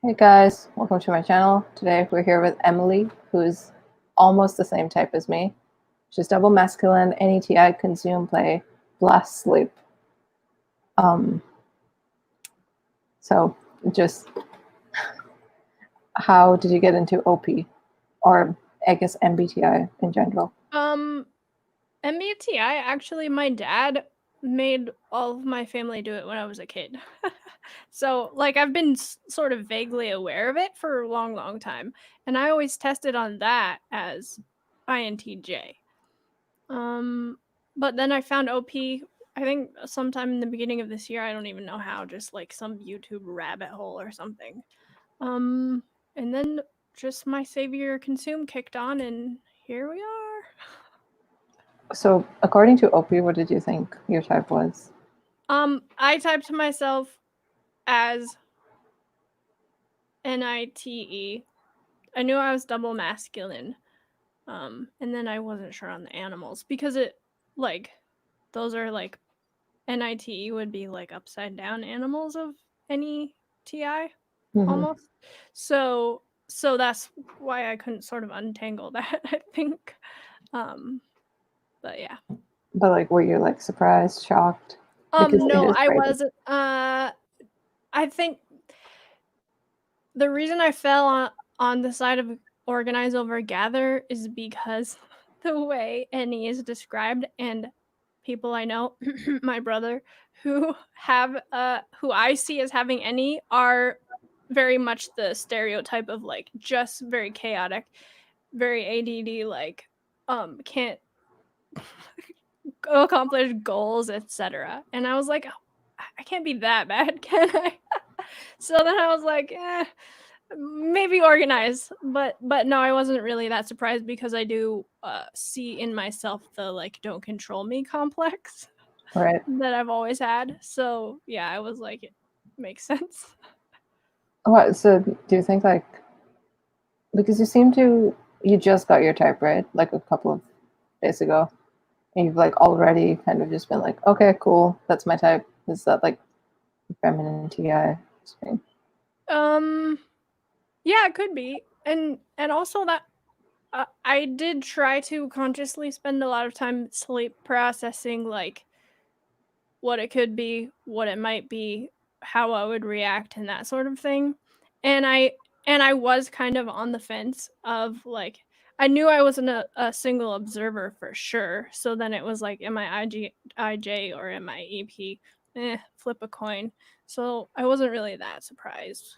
Hey guys, welcome to my channel. Today we're here with Emily, who's almost the same type as me. She's double masculine, NETI, consume, play, blast, sleep. So just how did you get into OP? Or I guess MBTI in general? MBTI, actually, my dad made all of my family do it when I was a kid. So, like, I've been sort of vaguely aware of it for a long, long time. And I always tested on that as INTJ. But then I found OP, I think sometime in the beginning of this year. I don't even know how, just like some YouTube rabbit hole or something. And then just my savior consume kicked on, and here we are. So according to OP, what did you think your type was? I typed myself as NITE. I knew I was double masculine. And then I wasn't sure on the animals because those are like NITE would be like upside down animals of NETI almost. So that's why I couldn't sort of untangle that, I think. But yeah. But like, were you like surprised, shocked? No, I wasn't. I think the reason I fell on the side of organize over gather is because the way NE is described, and people I know, my brother, who I see as having NE are very much the stereotype of like just very chaotic, very ADD, like can't accomplish goals, etc. And I was like, oh, I can't be that bad, can I? So then I was like, maybe organize, but no, I wasn't really that surprised because I do see in myself the like don't control me complex, right, that I've always had. So yeah, I was like, it makes sense. What? So do you think like, because you just got your type, right? Like a couple of days ago. And you've like already kind of just been like, okay, cool, that's my type. Is that like feminine TI thing? Yeah, it could be. And also that I did try to consciously spend a lot of time sleep processing like what it could be, what it might be, how I would react, and that sort of thing. And I was kind of on the fence of like, I knew I wasn't a single observer for sure. So then it was like, am I IJ or am I EP? Flip a coin. So I wasn't really that surprised.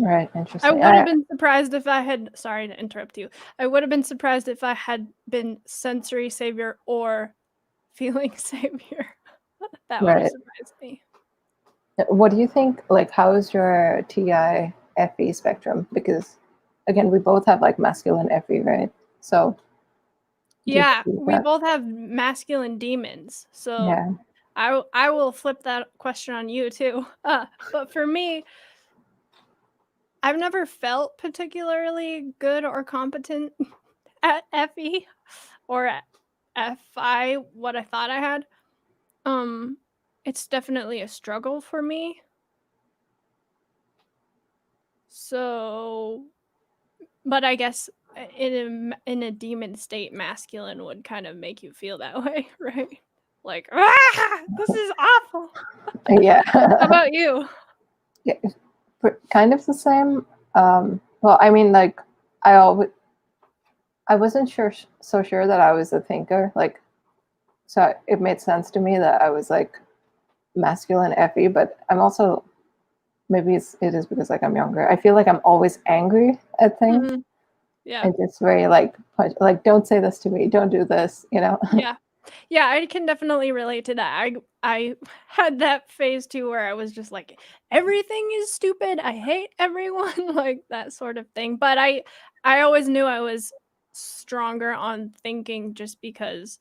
Right, I interesting. would have been surprised if I had, sorry to interrupt you. I would have been surprised if I had been sensory savior or feeling savior. That would have Right. surprised me. What do you think? Like, how is your TI FE spectrum? Because again, we both have like masculine FE, right? So yeah, we both have masculine demons. So yeah, I will flip that question on you too. But for me, I've never felt particularly good or competent at FE or at FI, what I thought I had. It's definitely a struggle for me. So, but I guess in a demon state, masculine would kind of make you feel that way, right? Like, this is awful. yeah. How about you? Yeah, kind of the same. Well, I mean, like, I wasn't so sure that I was a thinker. Like, so it made sense to me that I was like masculine FE, but I'm also, maybe it is because like I'm younger. I feel like I'm always angry at things. Mm-hmm. Yeah. And it's very like don't say this to me, don't do this, you know. Yeah, I can definitely relate to that. I had that phase too where I was just like, everything is stupid, I hate everyone, like that sort of thing. But I always knew I was stronger on thinking just because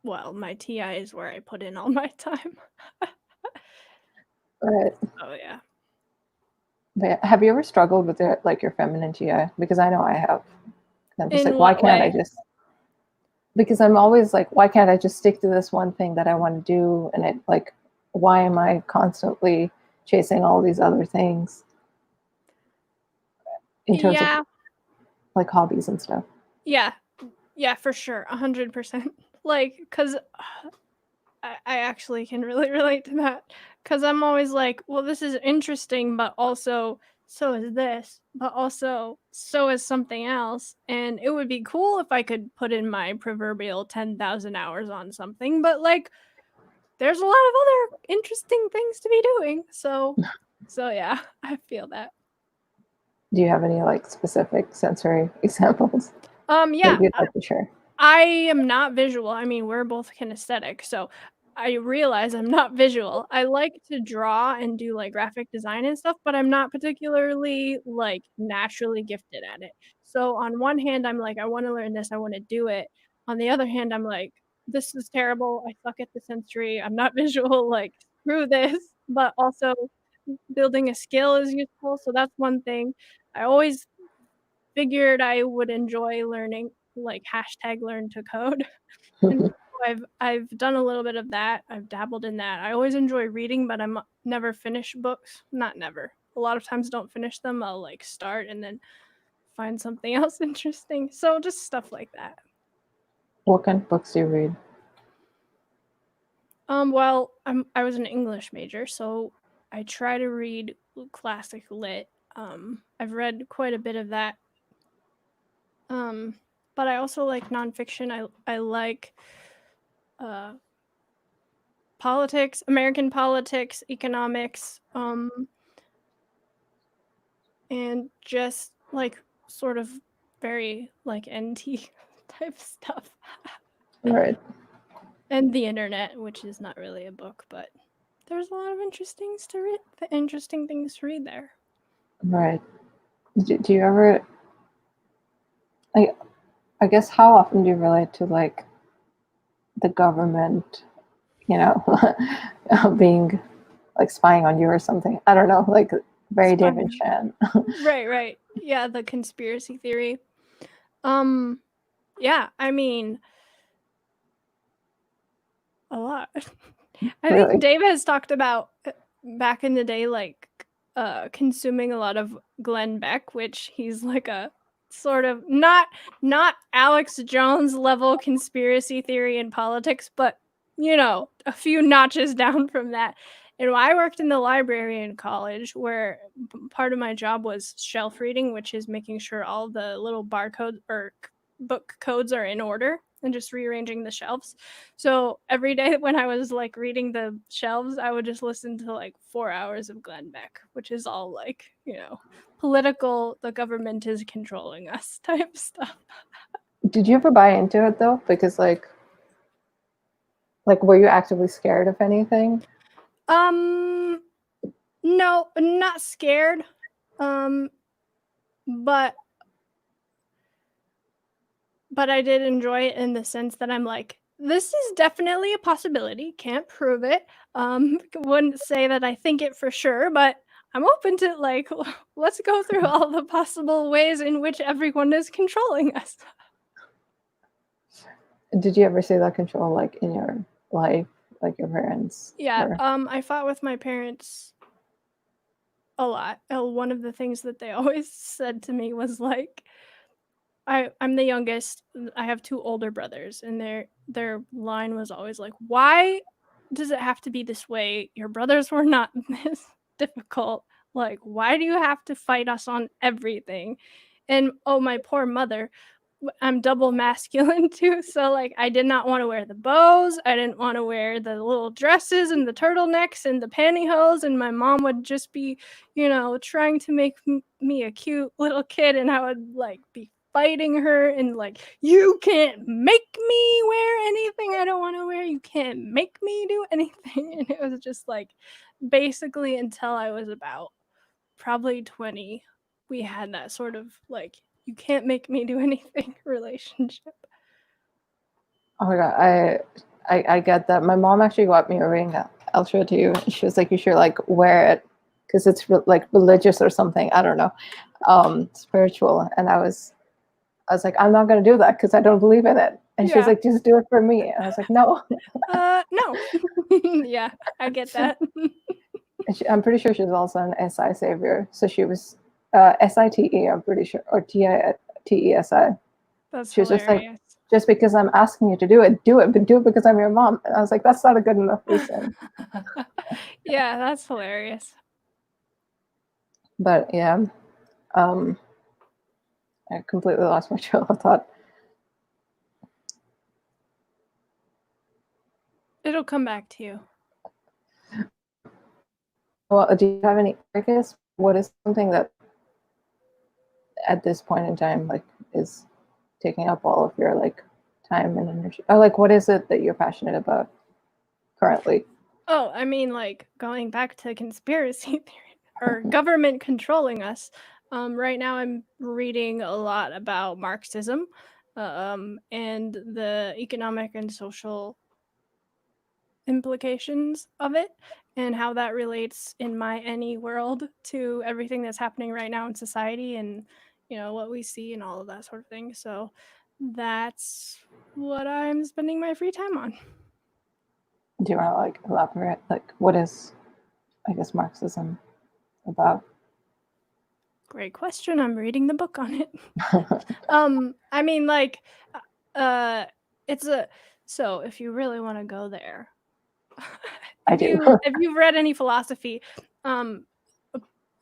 well, my TI is where I put in all my time. Right. Oh yeah. But have you ever struggled with it, like your feminine TI? Because I know I have. I'm just In like, why what can't I way? just? Because I'm always like, why can't I just stick to this one thing that I want to do? And it like, why am I constantly chasing all these other things in terms of Yeah, like hobbies and stuff. yeah, yeah, for sure, 100%. Like, because I actually can really relate to that. Because I'm always like, well, this is interesting, but also so is this, but also so is something else. And it would be cool if I could put in my proverbial 10,000 hours on something, but like, there's a lot of other interesting things to be doing. So yeah, I feel that. Do you have any like specific sensory examples that Yeah, you'd like to share? I am not visual. I mean, we're both kinesthetic, so I realize I'm not visual. I like to draw and do like graphic design and stuff, but I'm not particularly like naturally gifted at it. So on one hand, I'm like, I want to learn this, I want to do it. On the other hand, I'm like, this is terrible. I suck at the sensory. I'm not visual. Like, screw this. But also, building a skill is useful. So that's one thing. I always figured I would enjoy learning like hashtag learn to code. And so I've done a little bit of that. I've dabbled in that. I always enjoy reading, but I'm never finish books. Not never. A lot of times don't finish them. I'll like start and then find something else interesting. So just stuff like that. What kind of books do you read? Well, I was an English major, so I try to read classic lit. I've read quite a bit of that. But I also like nonfiction. I like politics, American politics, economics, and just like sort of very like NT type stuff. Right. And the internet, which is not really a book, but there's a lot of interesting things to read there. Right. Do you ever like, I guess how often do you relate to like the government, you know, being like spying on you or something? I don't know, like very David Chan. Right. Yeah, the conspiracy theory. Yeah, I mean a lot. I Really? think Dave has talked about back in the day, like consuming a lot of Glenn Beck, which he's like a sort of not Alex Jones level conspiracy theory in politics, but you know, a few notches down from that. And I worked in the library in college where part of my job was shelf reading, which is making sure all the little barcode or book codes are in order and just rearranging the shelves. So every day when I was like reading the shelves, I would just listen to like 4 hours of Glenn Beck, which is all like, you know, political, the government is controlling us type stuff. Did you ever buy into it though? Because like were you actively scared of anything? Um, no, not scared. Um, but I did enjoy it in the sense that I'm like, this is definitely a possibility. Can't prove it. Wouldn't say that I think it for sure, but I'm open to like, let's go through all the possible ways in which everyone is controlling us. Did you ever see that control like in your life, like your parents? Yeah, Or I fought with my parents a lot. One of the things that they always said to me was like, I'm the youngest. I have two older brothers, and their line was always like, "Why does it have to be this way? Your brothers were not this difficult. Like, why do you have to fight us on everything?" And oh, my poor mother. I'm double masculine too, so like I did not want to wear the bows. I didn't want to wear the little dresses and the turtlenecks and the pantyhose, and my mom would just be, you know, trying to make me a cute little kid, and I would like be fighting her and like, you can't make me wear anything I don't want to wear. You can't make me do anything. And it was just like basically until I was about probably 20, we had that sort of like, you can't make me do anything relationship. oh my god, I get that. My mom actually got me a ring. I'll show it to you. She was like, you should like wear it because it's like religious or something. I don't know, spiritual. And I was like, I'm not gonna do that because I don't believe in it. And she's Yeah. like, just do it for me. And I was like, no. No. Yeah, I get that. I'm pretty sure she's also an SI savior. So she was SITE, I'm pretty sure, or TESI. That's She was just like, hilarious. just because I'm asking you to do it, but do it because I'm your mom. And I was like, that's not a good enough reason. Yeah, that's hilarious. But yeah, I completely lost my trail of thought. It'll come back to you. Well, do you have any, I guess, what is something that at this point in time, like, is taking up all of your, like, time and energy? Or, like, what is it that you're passionate about currently? Oh, I mean, like, going back to conspiracy theory or government controlling us. Right now, I'm reading a lot about Marxism, and the economic and social implications of it, and how that relates in my any world to everything that's happening right now in society, and what we see and all of that sort of thing. So that's what I'm spending my free time on. Do you want to, like, elaborate? Like, what is, I guess, Marxism about? Great question. I'm reading the book on it. I mean, like, uh, it's a so if you really want to go there, I if do. you've read any philosophy, um,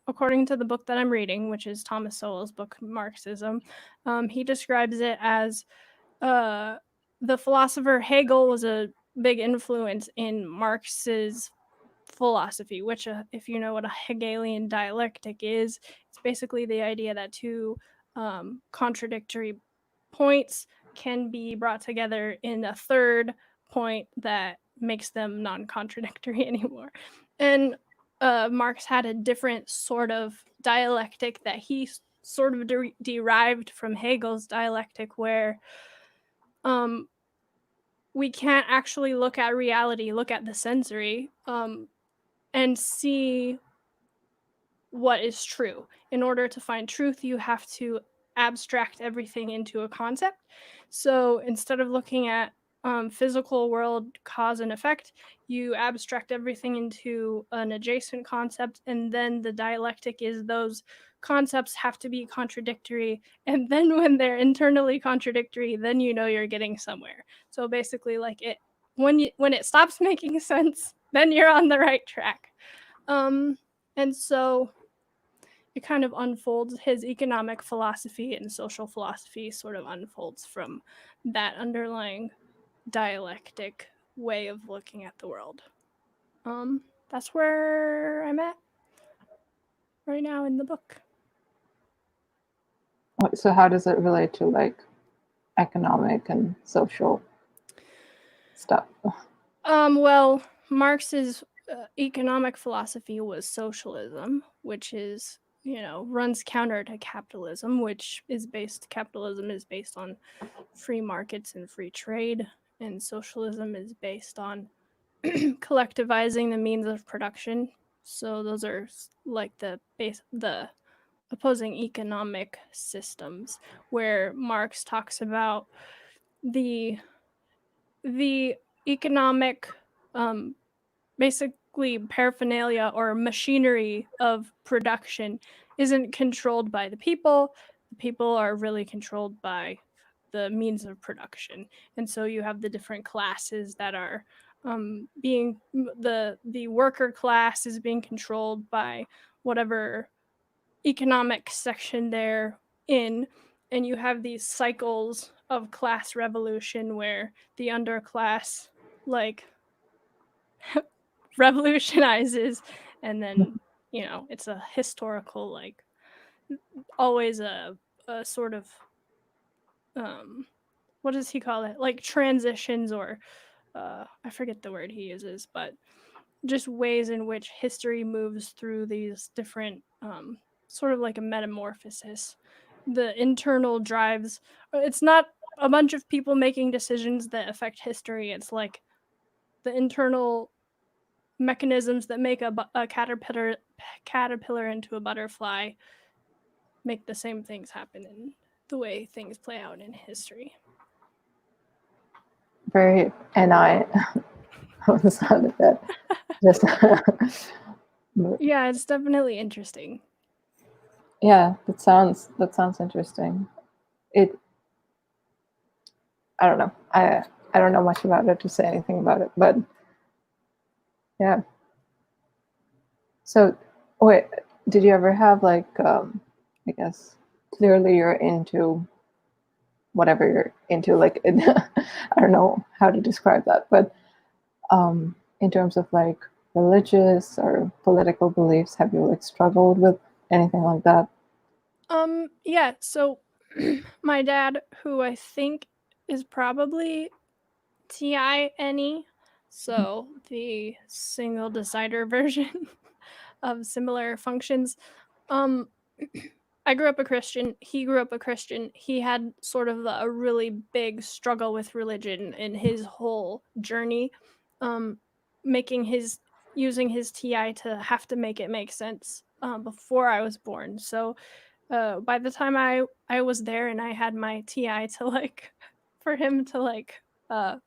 according to the book that I'm reading, which is Thomas Sowell's book Marxism, he describes it as the philosopher Hegel was a big influence in Marx's philosophy, which, if you know what a Hegelian dialectic is, it's basically the idea that two contradictory points can be brought together in a third point that makes them non-contradictory anymore. And Marx had a different sort of dialectic that he sort of derived from Hegel's dialectic, where we can't actually look at reality, look at the sensory, and see what is true. In order to find truth, you have to abstract everything into a concept. So instead of looking at physical world cause and effect, you abstract everything into an adjacent concept, and then the dialectic is those concepts have to be contradictory, and then when they're internally contradictory, then you're getting somewhere. So basically, like, when it stops making sense, then you're on the right track. And so it kind of unfolds, his economic philosophy and social philosophy sort of unfolds from that underlying dialectic way of looking at the world. That's where I'm at right now in the book. So how does it relate to, like, economic and social stuff? Well, Marx's economic philosophy was socialism, which is, runs counter to capitalism, capitalism is based on free markets and free trade, and socialism is based on collectivizing the means of production. So those are like the opposing economic systems, where Marx talks about the economic basically paraphernalia or machinery of production isn't controlled by the people. The people are really controlled by the means of production. And so you have the different classes that are being the worker class is being controlled by whatever economic section they're in, and you have these cycles of class revolution where the underclass, like, revolutionizes, and then it's a historical, like, always a sort of what does he call it, like transitions, or I forget the word he uses, but just ways in which history moves through these different sort of like a metamorphosis. The internal drives, it's not a bunch of people making decisions that affect history, it's like the internal mechanisms that make a caterpillar into a butterfly make the same things happen in the way things play out in history. Very, and I was not that. Just But Yeah, it's definitely interesting. yeah, that sounds interesting. It I don't know. I don't know much about it to say anything about it, but yeah. So wait, did you ever have like I guess clearly you're into whatever you're into, like I don't know how to describe that, but in terms of like religious or political beliefs, have you like struggled with anything like that? Yeah, so my dad, who I think is probably TINE, so the single decider version of similar functions. Um, I grew up a Christian. He grew up a Christian. He had sort of a really big struggle with religion in his whole journey, um, making his using his TI to have to make it make sense before I was born. So by the time I was there and I had my TI to like for him to like uh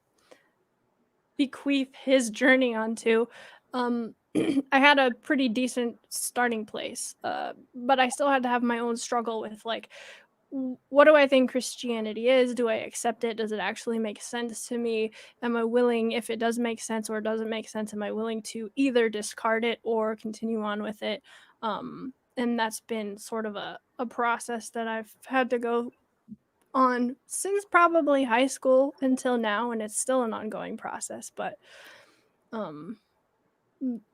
bequeath his journey onto, I had a pretty decent starting place. But I still had to have my own struggle with like what do I think Christianity is? Do I accept it? Does it actually make sense to me? Am I willing, if it does make sense or doesn't make sense, am I willing to either discard it or continue on with it? And that's been sort of a process that I've had to go on since probably high school until now, and it's still an ongoing process. But um,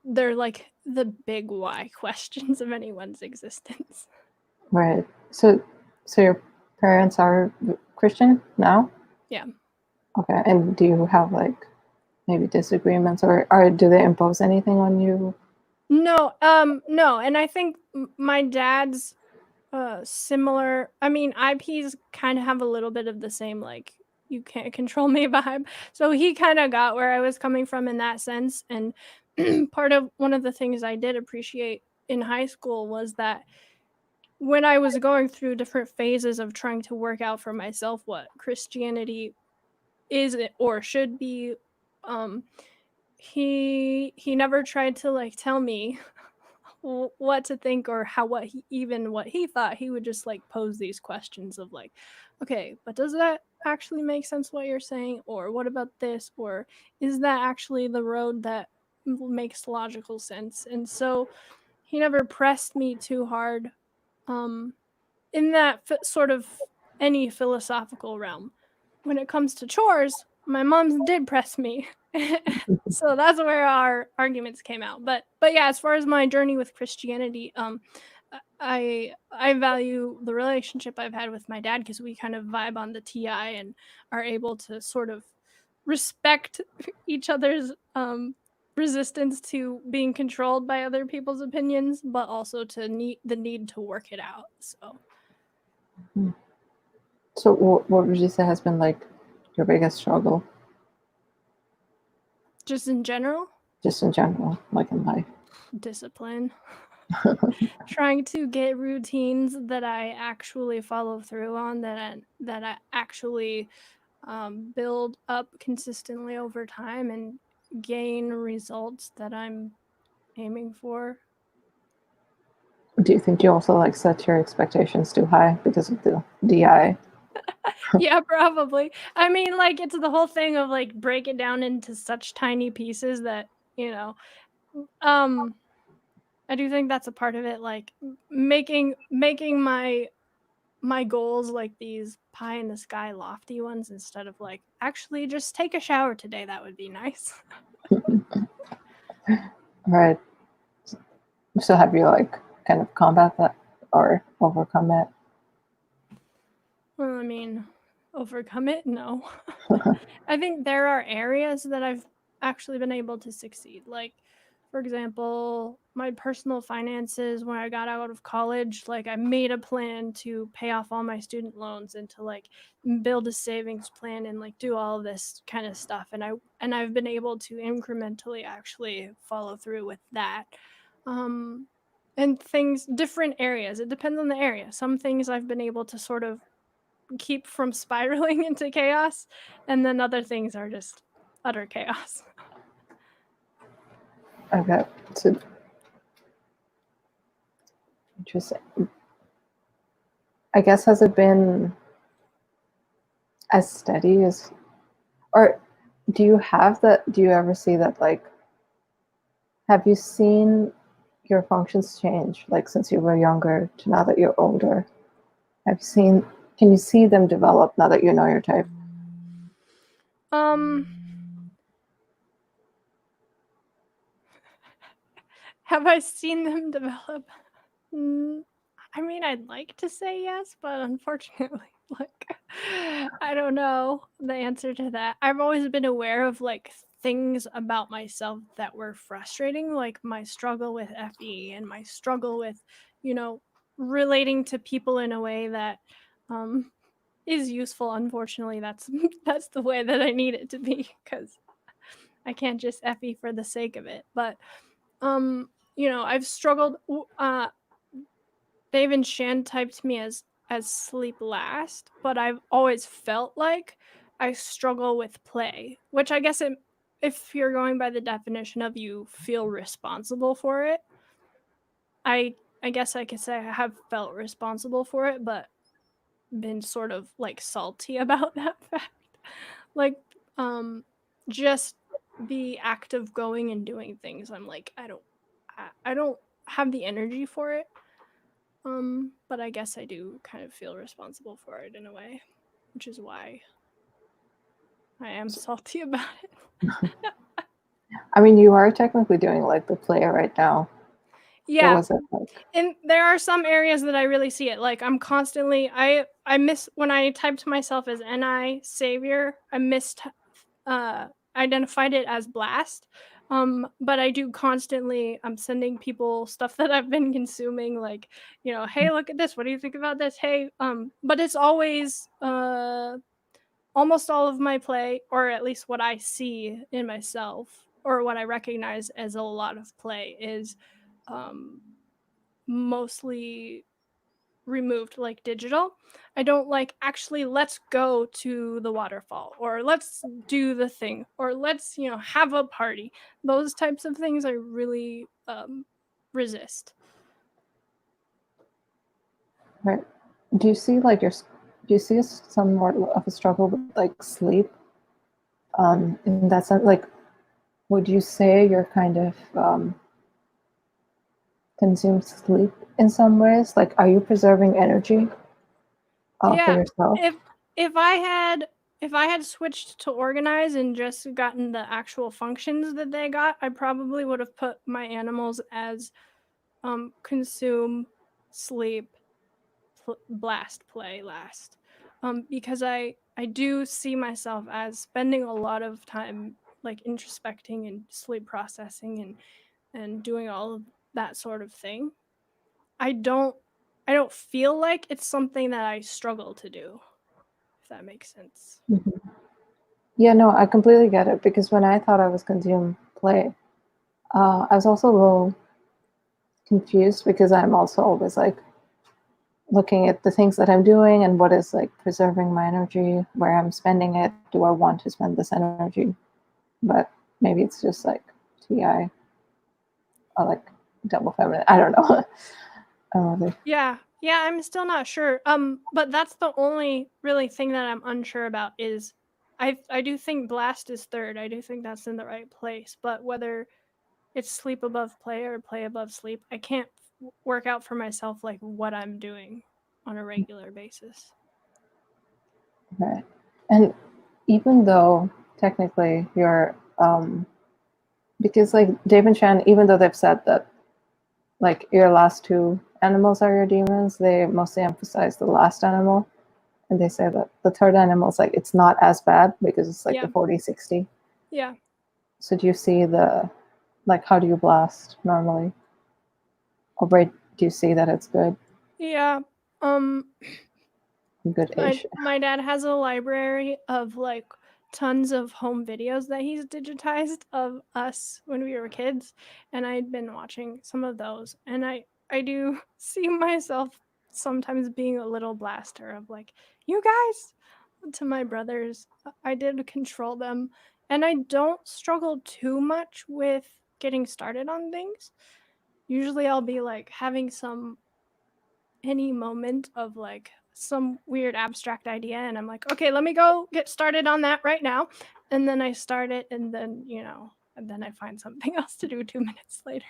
they're like the big why questions of anyone's existence. Right. So your parents are Christian now? Yeah. Okay. And do you have like maybe disagreements, or do they impose anything on you? No, no, and I think my dad's similar. I mean, IPs kind of have a little bit of the same like you can't control me vibe. So he kind of got where I was coming from in that sense. And part of one of the things I did appreciate in high school was that when I was going through different phases of trying to work out for myself what Christianity is or should be, um he never tried to like tell me what to think or how what he thought. He would just like pose these questions of like, okay, but does that actually make sense what you're saying, or what about this, or is that actually the road that makes logical sense? And so he never pressed me too hard um in that sort of any philosophical realm. When it comes to chores, my mom did press me. So that's where our arguments came out. But yeah, as far as my journey with Christianity, I value the relationship I've had with my dad because we kind of vibe on the TI and are able to sort of respect each other's resistance to being controlled by other people's opinions, but also to need to work it out. So So what would you say has been like your biggest struggle, just in general, just in general, like in life? discipline. Trying to get routines that I actually follow through on, that I actually build up consistently over time and gain results that I'm aiming for. Do you think you also like set your expectations too high because of the DI? Yeah, probably. I mean, like it's the whole thing of like break it down into such tiny pieces that you know. Um, I do think that's a part of it, like making my goals like these pie in the sky lofty ones instead of like actually just take a shower today, that would be nice. Right. So have you like kind of combat that or overcome it? Well, I mean, overcome it, no. I think there are areas that I've actually been able to succeed. Like, for example, my personal finances when I got out of college, like I made a plan to pay off all my student loans and to like build a savings plan and like do all of this kind of stuff. And I've been able to incrementally actually follow through with that. Um and things different areas. It depends on the area. Some things I've been able to sort of keep from spiraling into chaos, and then other things are just utter chaos. Okay. So Interesting. I guess has it been as steady as, or do you have that? Do you ever see that? Like, have you seen your functions change, like since you were younger to now that you're older? Have you seen? Can you see them develop now that you know your type? Um, have I seen them develop? I mean, I'd like to say yes, but unfortunately, like, I don't know the answer to that. I've always been aware of like things about myself that were frustrating, like my struggle with FE and my struggle with, you know, relating to people in a way that um, is useful. Unfortunately, that's that's the way that I need it to be because I can't just FE for the sake of it. But I've struggled. Dave and Shan typed me as sleep last, but I've always felt like I struggle with play, which I guess if you're going by the definition of you feel responsible for it, I guess I could say I have felt responsible for it, but been sort of like salty about that fact. Like just the act of going and doing things, I'm like I don't have the energy for it. But I guess I do kind of feel responsible for it in a way, which is why I am salty about it. I mean, you are technically doing like the play right now. What Yeah, was it like? and there are some areas that I really see it. Like I'm constantly I miss when I typed myself as NI savior. I missed identified it as blast. But I do constantly I'm sending people stuff that I've been consuming, like, hey, look at this. What do you think about this? Hey, but it's always almost all of my play, or at least what I see in myself, or what I recognize as a lot of play, is um, mostly removed, like digital. I don't like actually let's go to the waterfall, or let's do the thing, or let's, have a party. Those types of things I really resist. Right. Do you see like do you see some more of a struggle with like sleep? In that sense, like, would you say you're kind of consume sleep in some ways? Like, are you preserving energy for Yeah, yourself? if if I had if I had switched to organize and just gotten the actual functions that they got, I probably would have put my animals as consume, sleep, blast, play last. Because I do see myself as spending a lot of time like introspecting and sleep processing and doing all of that sort of thing. I don't I don't feel like it's something that I struggle to do, if that makes sense. Mhm. Yeah, no, I completely get it because when I thought I was consume play, I was also a little confused because I'm also always like looking at the things that I'm doing and what is like preserving my energy, where I'm spending it. Do I want to spend this energy? But maybe it's just like TI or like double feminine. I don't know. Yeah. Yeah, I'm still not sure. But that's the only really thing that I'm unsure about is I do think blast is third. I do think that's in the right place, but whether it's sleep above play or play above sleep, I can't work out for myself like what I'm doing on a regular basis. Right. And even though technically you're, because like Dave and Shan, even though they've said that like your last two animals are your demons, they mostly emphasize the last animal. And they say that the third animal is like, it's not as bad because it's like Yeah. the 40/60. Yeah. So do you see like, how do you blast normally? Or where do you see that it's good? Yeah. Um my Good-ish. my dad has a library of like tons of home videos that he's digitized of us when we were kids, and I'd been watching some of those, and I do see myself sometimes being a little blaster of like, you guys, to my brothers. I did control them, and I don't struggle too much with getting started on things. Usually I'll be like having some any moment of like some weird abstract idea, and I'm like, okay, let me go get started on that right now. And then I start it, and then, and then I find something else to do 2 minutes later.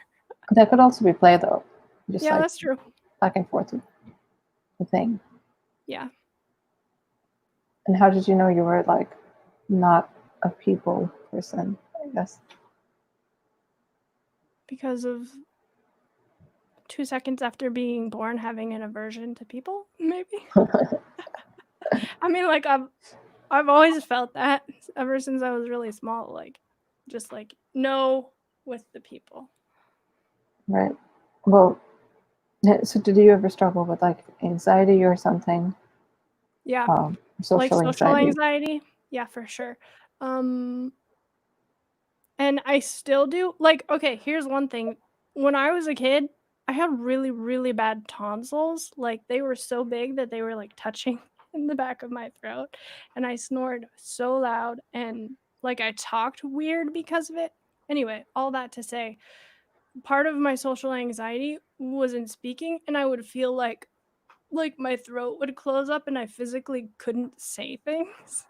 That could also be play though, just Yeah, like that's true. back and forth with the thing. Yeah. And how did you know you were like not a people person, I guess? Because of 2 seconds after being born having an aversion to people, maybe. I mean, like I've always felt that ever since I was really small, like just like no with the people. Right. Well, so did you ever struggle with like anxiety or something? Yeah. Like Social social anxiety. anxiety. Yeah, for sure. And I still do. Like, okay, here's one thing. When I was a kid, I had really, really bad tonsils. Like, they were so big that they were like touching in the back of my throat. And I snored so loud, and like I talked weird because of it. Anyway, all that to say, part of my social anxiety was in speaking, and I would feel like my throat would close up and I physically couldn't say things.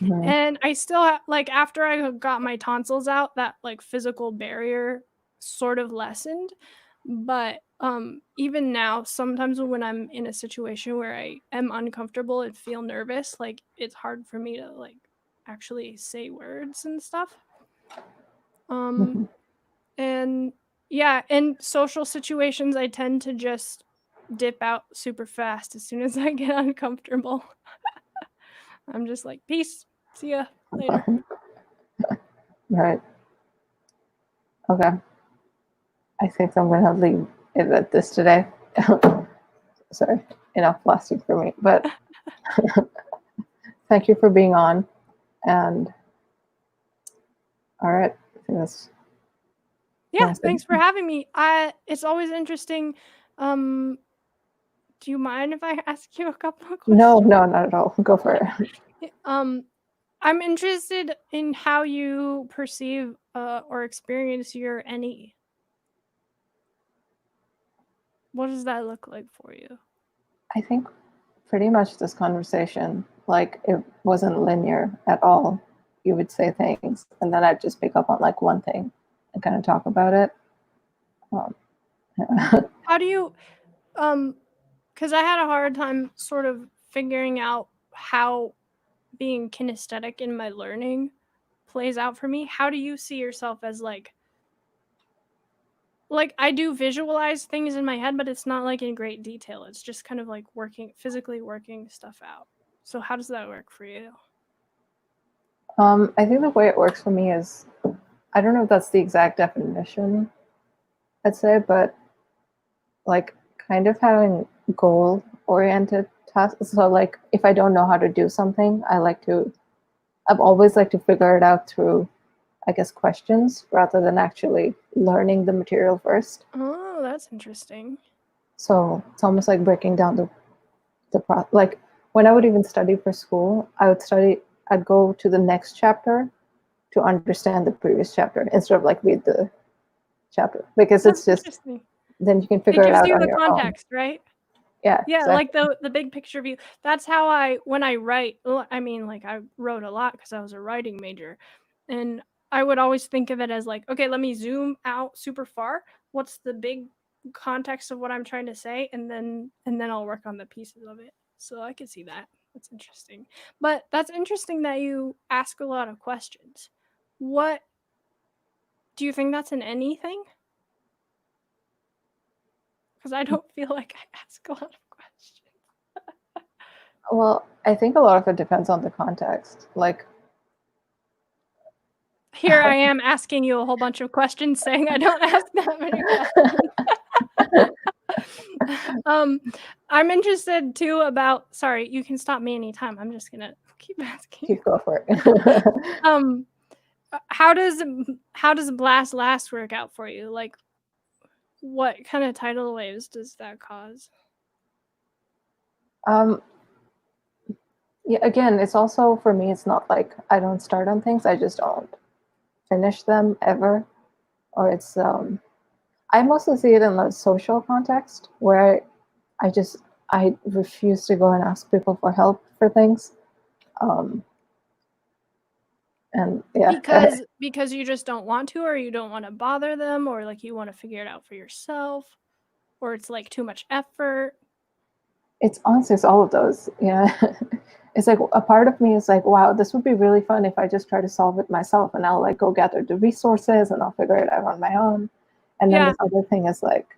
Mhm. And I still like after I got my tonsils out, that like physical barrier sort of lessened. But even now, sometimes when I'm in a situation where I am uncomfortable and feel nervous, like it's hard for me to like actually say words and stuff. Um Mhm. and yeah, in social situations I tend to just dip out super fast as soon as I get uncomfortable. I'm just like, peace, see ya later. Right. Okay. I think I'm gonna leave it at this today. Sorry, enough blasting for me. But thank you for being on. And all right, I think Yeah, that's thanks it. for having me. It's always interesting. Um, do you mind if I ask you a couple of No, questions? no, not at all. Go for it. Um, I'm interested in how you perceive or experience your NE. What does that look like for you? I think pretty much this conversation, like it wasn't linear at all. You would say things, and then I'd just pick up on like one thing and kind of talk about it. Um, yeah. How do you because I had a hard time sort of figuring out how being kinesthetic in my learning plays out for me. How do you see yourself as like I do visualize things in my head, but it's not like in great detail. It's just kind of like physically working stuff out. So how does that work for you? I think the way it works for me is, I don't know if that's the exact definition, I'd say, but like kind of having goal oriented tasks. So like if I don't know how to do something, I've always liked to figure it out through, I guess, questions rather than actually learning the material first. Oh, that's interesting. So it's almost like breaking down like when I would even study for school, I'd go to the next chapter to understand the previous chapter instead of like read the chapter, because That's it's just, interesting. then you can It figure it gives out you on the your own. context, right? Yeah, Yeah, like exactly. the big picture view. That's how when I write, I mean, like I wrote a lot because I was a writing major, and I would always think of it as like, okay, let me zoom out super far. What's the big context of what I'm trying to say, and then I'll work on the pieces of it. So I could see that. That's interesting. But that's interesting that you ask a lot of questions. What do you think that's in anything? Because I don't feel like I ask a lot of questions. Well, I think a lot of it depends on the context. Like, Here I am asking you a whole bunch of questions saying I don't ask that many questions. um, I'm interested too about sorry, you can stop me anytime. I'm just gonna keep asking you. keep going for it. Um, how does Blast Last work out for you? Like what kind of tidal waves does that cause? um, yeah, again, it's also for me. It's not like I don't start on things; I just don't finish them ever. Or it's I mostly see it in the social context where I refuse to go and ask people for help for things. Um, and yeah, Because you just don't want to, or you don't want to bother them, or like you want to figure it out for yourself, or it's like too much effort. it's honestly it's all of those. Yeah, it's like a part of me is like, wow, this would be really fun if I just try to solve it myself, and I'll like go gather the resources and I'll figure it out on my own. And then Yeah. this other thing is like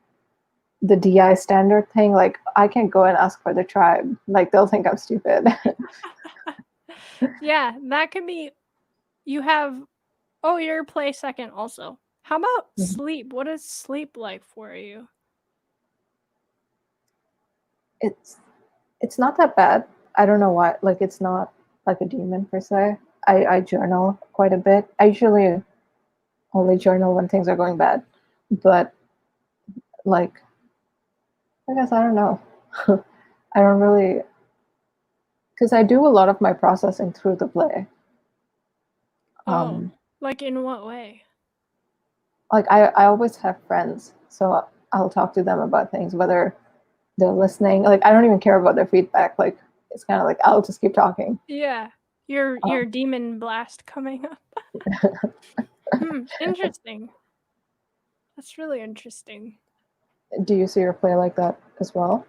the DI standard thing. Like I can't go and ask for the tribe. Like they'll think I'm stupid. Yeah, that could be. You have. Oh, your play second also. How about sleep? What is sleep like for you? it's it's not that bad. I don't know why. Like it's not like a demon per se. I journal quite a bit. I usually only journal when things are going bad, but like I guess I don't know. I don't really because I do a lot of my processing through the play. Oh, Um, like in what way? like I always have friends, so I'll talk to them about things, whether they're listening. Like I don't even care about their feedback. Like it's kind of like I'll just keep talking. Yeah, your demon blast coming up. Interesting. That's really interesting. Do you see your play like that as well?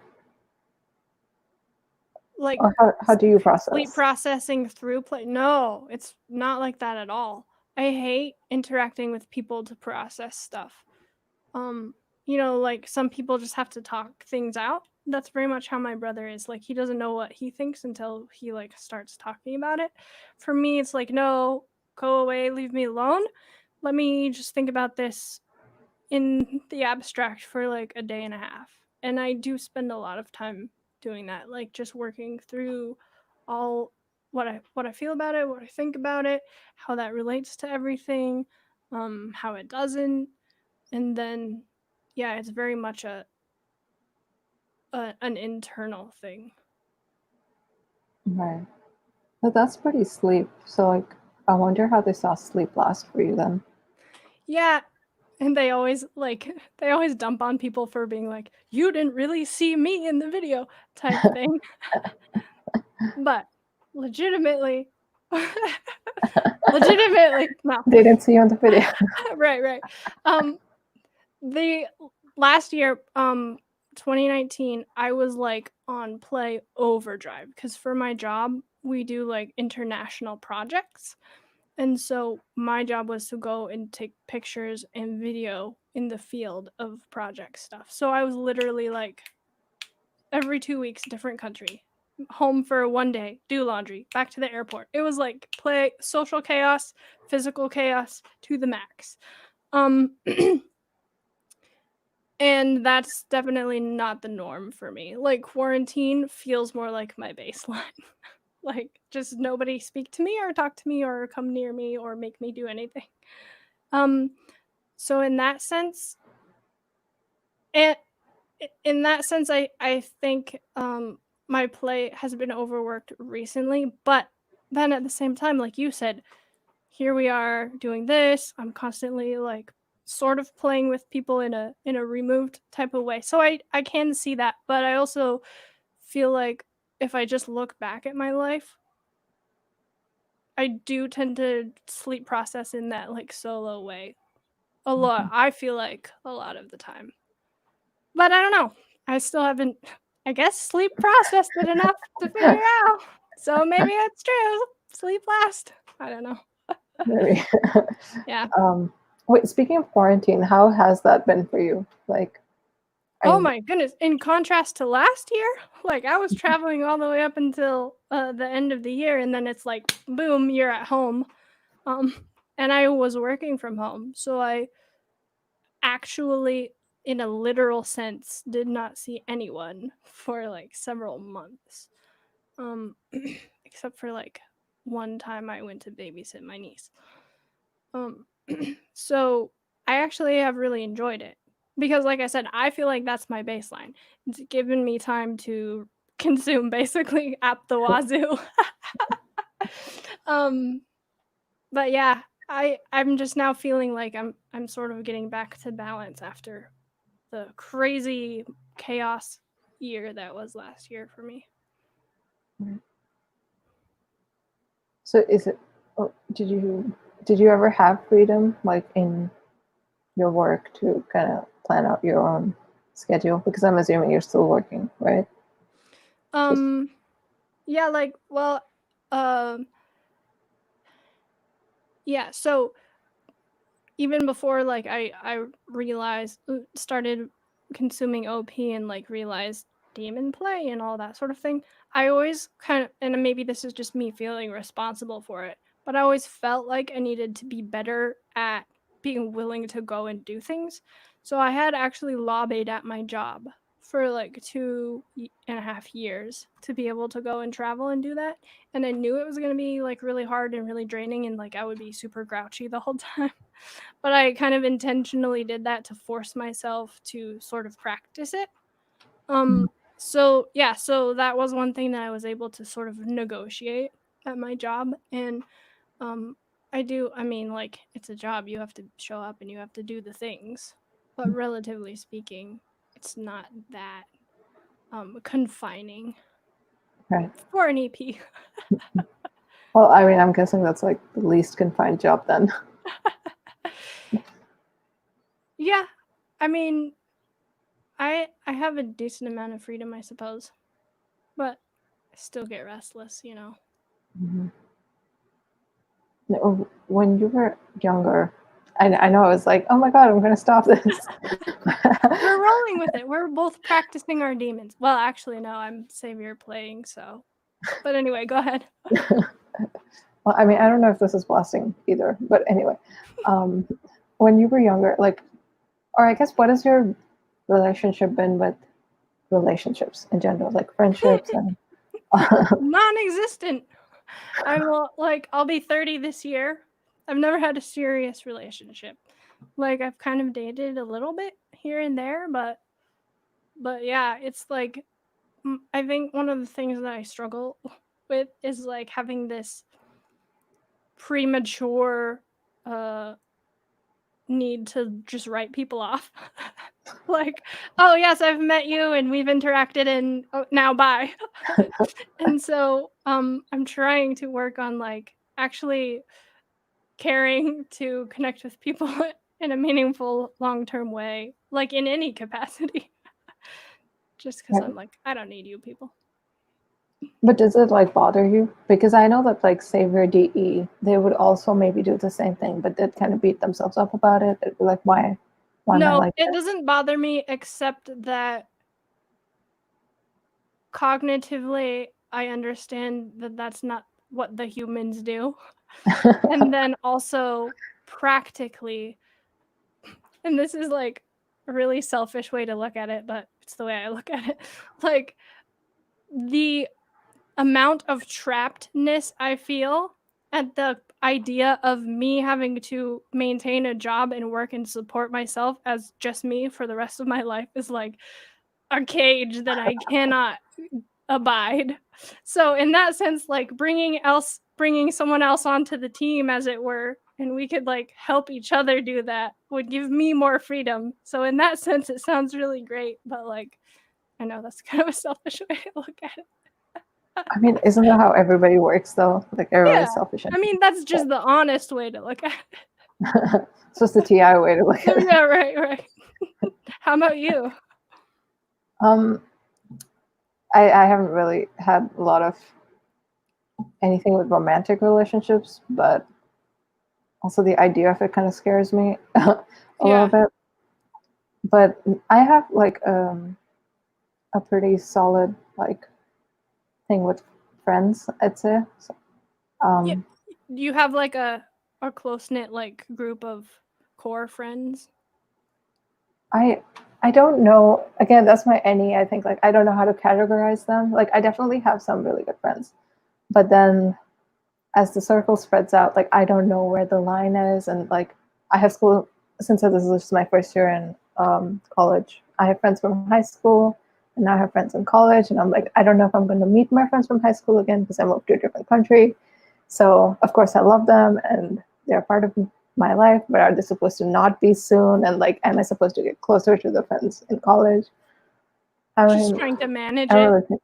Like Or how do you sleep process? processing through play. No, it's not like that at all. I hate interacting with people to process stuff. Like some people just have to talk things out. That's very much how my brother is. Like he doesn't know what he thinks until he like starts talking about it. For me, it's like, no, go away, leave me alone. Let me just think about this in the abstract for like a day and a half. And I do spend a lot of time doing that, like just working through all what I feel about it, what I think about it, how that relates to everything, how it doesn't. And then yeah, it's very much an internal thing. Right. But that's pretty sleep. So like I wonder how they saw sleep last for you then. Yeah, and they always dump on people for being like, you didn't really see me in the video type thing. But legitimately, legitimately, no. They didn't see you on the video. Right. Um, the last year, 2019, I was like on play overdrive because for my job, we do like international projects. And so my job was to go and take pictures and video in the field of project stuff. So I was literally like every 2 weeks, different country, home for one day, do laundry, back to the airport. It was like play social chaos, physical chaos to the max. Um and that's definitely not the norm for me. Like quarantine feels more like my baseline. Like just nobody speak to me or talk to me or come near me or make me do anything. Um so and in that sense I think my play has been overworked recently, but then at the same time, like you said, here we are doing this. I'm constantly like sort of playing with people in a removed type of way. So I can see that, but I also feel like if I just look back at my life, I do tend to sleep process in that like solo way. A lot. I feel like a lot of the time. But I don't know. I still haven't, I guess, sleep processed it enough to figure out. So maybe it's true. Sleep last. I don't know. Maybe. Yeah. um Wait, speaking of quarantine, how has that been for you? Like are Oh you my goodness. In contrast to last year, like I was traveling all the way up until the end of the year, and then it's like, boom, you're at home. Um, and I was working from home. So I actually, in a literal sense, did not see anyone for like several months. Um, except for like one time I went to babysit my niece. Um, so I actually have really enjoyed it because, like I said, I feel like that's my baseline. It's given me time to consume basically at the wazoo. um, but yeah, I'm just now feeling like I'm sort of getting back to balance after the crazy chaos year that was last year for me. So is it? Did you ever have freedom like in your work to kind of plan out your own schedule? Because I'm assuming you're still working, right? Just Yeah, like, well, um, yeah, so even before, like, I realized started consuming OP and, like, realized demon play and all that sort of thing, I always kind of, and maybe this is just me feeling responsible for it, but I always felt like I needed to be better at being willing to go and do things. So I had actually lobbied at my job for, like, 2.5 years to be able to go and travel and do that, and I knew it was gonna be, like, really hard and really draining and, like, I would be super grouchy the whole time. But I kind of intentionally did that to force myself to sort of practice it. Mhm. So yeah, so that was one thing that I was able to sort of negotiate at my job. And um I mean, like, it's a job, you have to show up and you have to do the things. But relatively speaking, it's not that confining Right. for an EP. Well, I mean, I'm guessing that's like the least confined job then. Yeah. I mean, I have a decent amount of freedom, I suppose. But I still get restless, you know. Mhm. No, when you were younger, I know I was like, oh my God, I'm going to stop this. We're rolling with it. We're both practicing our demons. Well, actually, no, I'm savior playing, so. But anyway, go ahead. Well, I mean, I don't know if this is blessing either, but anyway, um, when you were younger, like, or I guess, what has your relationship been with relationships in general, like friendships and Non-existent. I'll be 30 this year. I've never had a serious relationship. Like, I've kind of dated a little bit here and there, but yeah, it's like I think one of the things that I struggle with is like having this premature uh need to just write people off. Like, oh yes, I've met you and we've interacted and now bye. And so I'm trying to work on, like, actually caring to connect with people in a meaningful long-term way, like in any capacity. Just because I'm like, I don't need you people. But does it like bother you? Because I know that like Savior DE, they would also maybe do the same thing, but they'd kind of beat themselves up about it. It'd be like, why am I No, like it this? doesn't bother me, except that cognitively I understand that that's not what the humans do. And then also practically, and this is like a really selfish way to look at it, but it's the way I look at it. Like, the amount of trappedness I feel at the idea of me having to maintain a job and work and support myself as just me for the rest of my life is like a cage that I cannot abide. So in that sense, like, bringing someone else onto the team, as it were, and we could like help each other do that, would give me more freedom. So in that sense, it sounds really great, but like, I know that's kind of a selfish way to look at it. I mean, isn't that how everybody works though? Like Yeah, everybody's selfish. I mean, that's just the honest way to look at it. It's just the TI way to look at it. Yeah, right. How about you? Um, I haven't really had a lot of anything with romantic relationships, but also the idea of it kind of scares me a little Yeah. bit. But I have like a pretty solid like thing with friends, I'd say. So, Yeah. um, Do you have like a close knit like group of core friends? I I don't know. Again, that's my any. I think like I don't know how to categorize them. Like I definitely have some really good friends, but then as the circle spreads out, like I don't know where the line is, and like I have school since this is just my first year in college. I have friends from high school, and now I have friends in college, and I'm like I don't know if I'm going to meet my friends from high school again because I moved to a different country. So of course I love them, and they're part of my life. But are they supposed to not be soon? And like, am I supposed to get closer to the friends in college? I just mean, trying to manage I it. really think,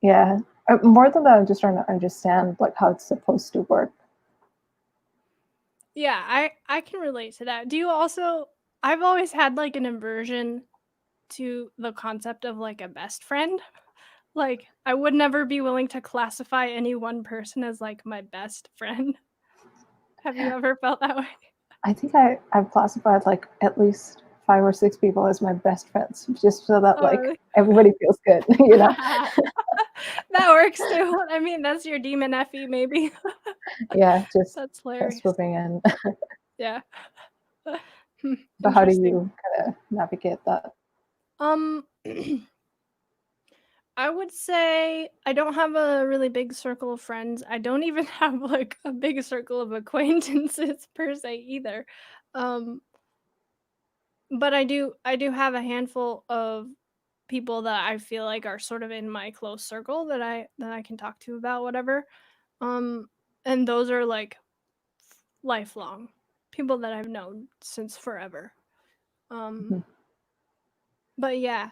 yeah. More than that, I'm just trying to understand like how it's supposed to work. Yeah, I can relate to that. Do you also I've always had like an aversion to the concept of like a best friend. Like I would never be willing to classify any one person as like my best friend. Have you ever felt that way? I think I've classified like at least 5 or 6 people as my best friends, just so that Oh, like really? everybody feels good, you know? That works too. I mean, that's your demon Effie, maybe. Yeah, That's just hilarious. swooping in. Yeah. But how do Interesting. you kind of navigate that? Um, I would say I don't have a really big circle of friends. I don't even have like a big circle of acquaintances per se either. Um, but I do have a handful of people that I feel like are sort of in my close circle that I can talk to about whatever. Um, and those are like lifelong people that I've known since forever. Um, Mhm. but yeah,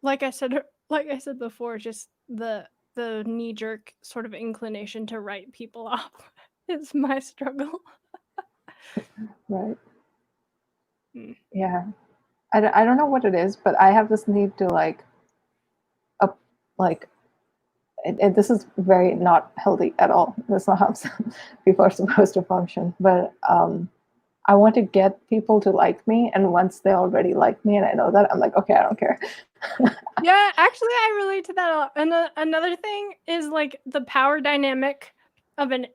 like I said like I said before, just the knee jerk sort of inclination to write people off is my struggle. Right. Mm. Yeah. I don't know what it is, but I have this need to like up like this is very not healthy at all. That's not how people are supposed to function. But I want to get people to like me, and once they already like me, and I know that, I'm like, okay, I don't care. Yeah, actually, I relate to that a lot. And another thing is like the power dynamic of an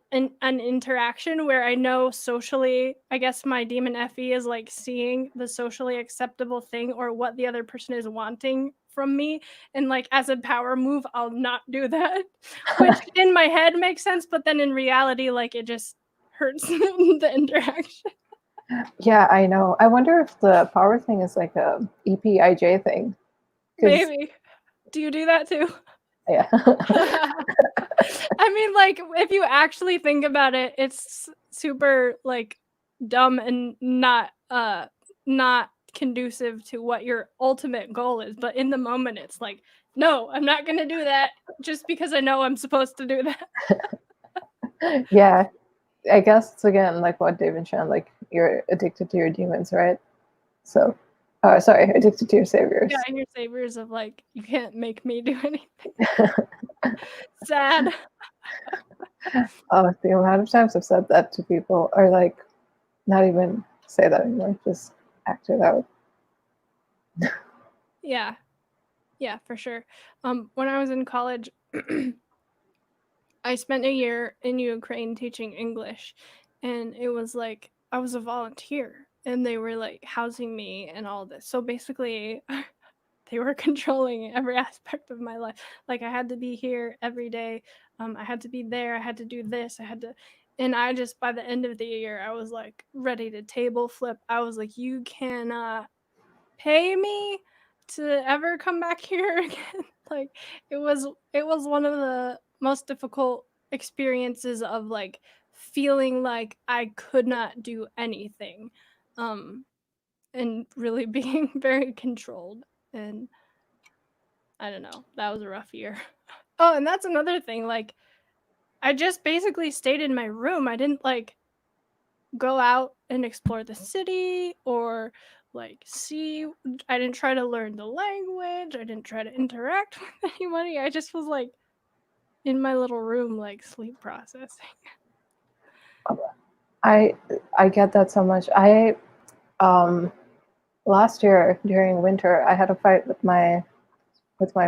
interaction where I know socially, I guess my demon Effie is like seeing the socially acceptable thing or what the other person is wanting from me. And like as a power move, I'll not do that, which in my head makes sense. But then in reality, like it just hurts the interaction. Yeah, I know. I wonder if the power thing is like a EPIJ thing, because Maybe. Do you do that too? yeah, I mean, like, if you actually think about it, it's super, like, dumb and not conducive to what your ultimate goal is, but in the moment, it's like, "No, I'm not gonna do that just because I know I'm supposed to do that." yeah. I guess it's again like what David Chan, like you're addicted to your demons, right? So, sorry, addicted to your Yeah, saviors. and your saviors of, like, "You can't make me do anything." Sad. Oh, the amount of times I've said that to people, or like not even say that anymore, just act it out. Yeah. Yeah, for sure. When I was in college, I spent a year in Ukraine teaching English, and it was like I was a volunteer, and they were like housing me and all this. So basically, they were controlling every aspect of my life. Like I had to be here every day. I had to be there. I had to do this. I had to, and I just by the end of the year, I was like ready to table flip. I was like, you cannot pay me to ever come back here again. Like it was one of the most difficult experiences of like feeling like I could not do anything. Um and really being very controlled, and I don't know, that was a rough year. Oh, and that's another thing, like I just basically stayed in my room. I didn't like go out and explore the city or like see. I didn't try to learn the language. I didn't try to interact with anybody. I just was like in my little room like sleep processing. I I get that so much. I um last year during winter I had a fight with my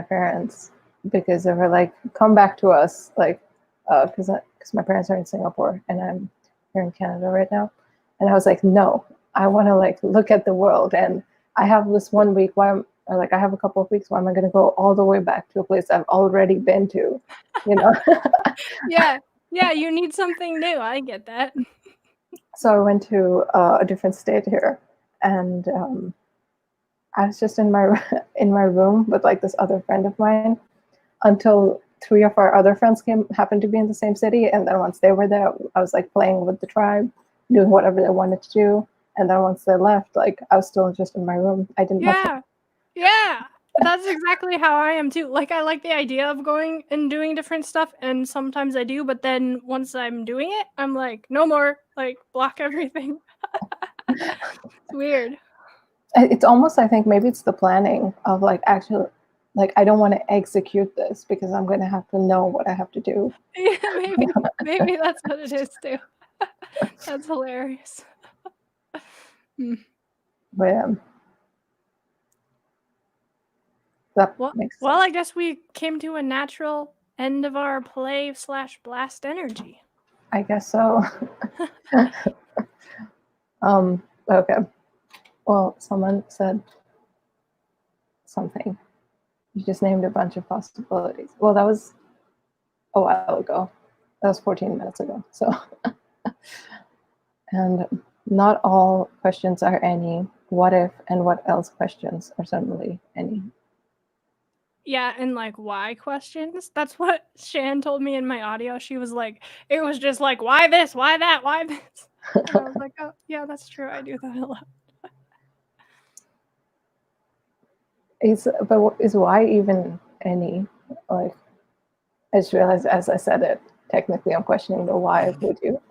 parents because they were like, "Come back to us," like, because my parents are in Singapore and I'm here in Canada right now, and I was like, "No, I want to like look at the world, and I have this one week. Or like I have a couple of weeks. Why am I going to go all the way back to a place I've already been to?" You know. Yeah, yeah, you need something new. I get that. So I went to a different state here, and I was just in my in my room with like this other friend of mine until three of our other friends happened to be in the same city, and then once they were there, I was like playing with the tribe, doing whatever they wanted to do, and then once they left, like I was still just in my room. I didn't have Yeah, yeah. That's exactly how I am too. Like, I like the idea of going and doing different stuff, and sometimes I do, but then once I'm doing it, I'm like, no more, like, block everything. It's weird. It's almost, I think maybe it's the planning of like actually, like I don't want to execute this because I'm going to have to know what I have to do. Yeah, maybe that's what it is too. That's hilarious. But that Well, makes well, sense. I guess we came to a natural end of our play/blast energy. I guess so. Okay. Well, someone said something. You just named a bunch of possibilities. Well, that was a while ago. That was 14 minutes ago. So, and not all questions are any what if and what else questions are certainly any. Yeah, and like why questions. That's what Shan told me in my audio. She was like, it was just like, why this, why that, why this? And I was like, oh, yeah, that's true. I do that a lot. But is why even any? Like, I just realized as I said it, technically I'm questioning the why would you.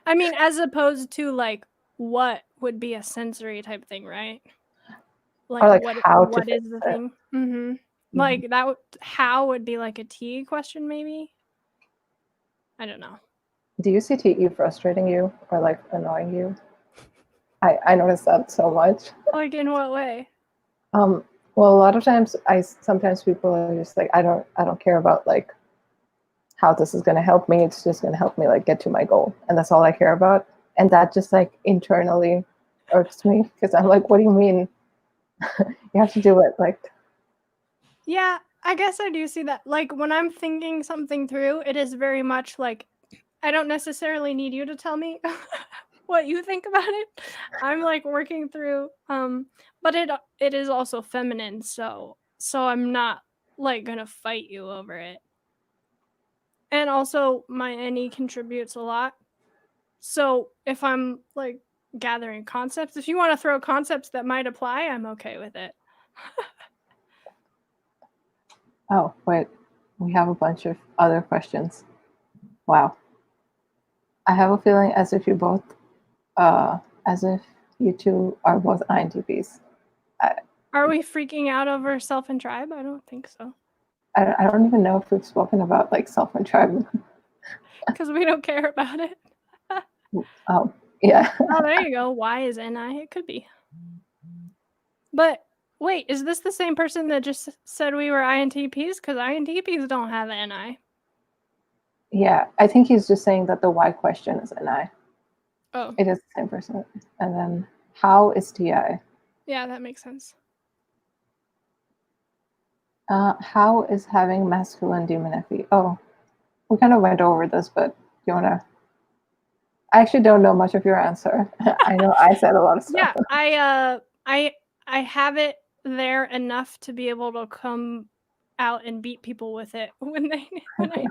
I mean, as opposed to like what would be a sensory type thing, right? Like Or like how to what fix is the it. thing? Mm-hmm. Mhm. Like that how would be like a T question, maybe? I don't know. Do you see TE frustrating you or like annoying you? I notice that so much. Like in what way? Well, a lot of times sometimes people are just like I don't care about like how this is going to help me. It's just going to help me like get to my goal, and that's all I care about. And that just like internally irks me because I'm like, what do you mean? You have to do it like. Yeah, I guess I do see that. Like when I'm thinking something through, it is very much like I don't necessarily need you to tell me what you think about it. I'm like working through but it is also feminine, so I'm not like going to fight you over it. And also my any contributes a lot. So if I'm like gathering concepts, if you want to throw concepts that might apply, I'm okay with it. Oh wait, we have a bunch of other questions. Wow, I have a feeling as if you two are both INTPs. Are we freaking out over self and tribe? I don't think so. I don't even know if we've spoken about like self and tribe. Because we don't care about it. Oh, yeah. Oh, there you go. Why is NI? It could be. But wait, is this the same person that just said we were INTPs? Because INTPs don't have NI. Yeah, I think he's just saying that the why question is NI. Oh, It is the same person. And then how is TI? yeah, that makes sense. How is having masculine demon FE? Oh, we kind of went over this, but you want to. I actually don't know much of your answer. I know I said a lot of stuff. Yeah, I have it there enough to be able to come out and beat people with it when I need to.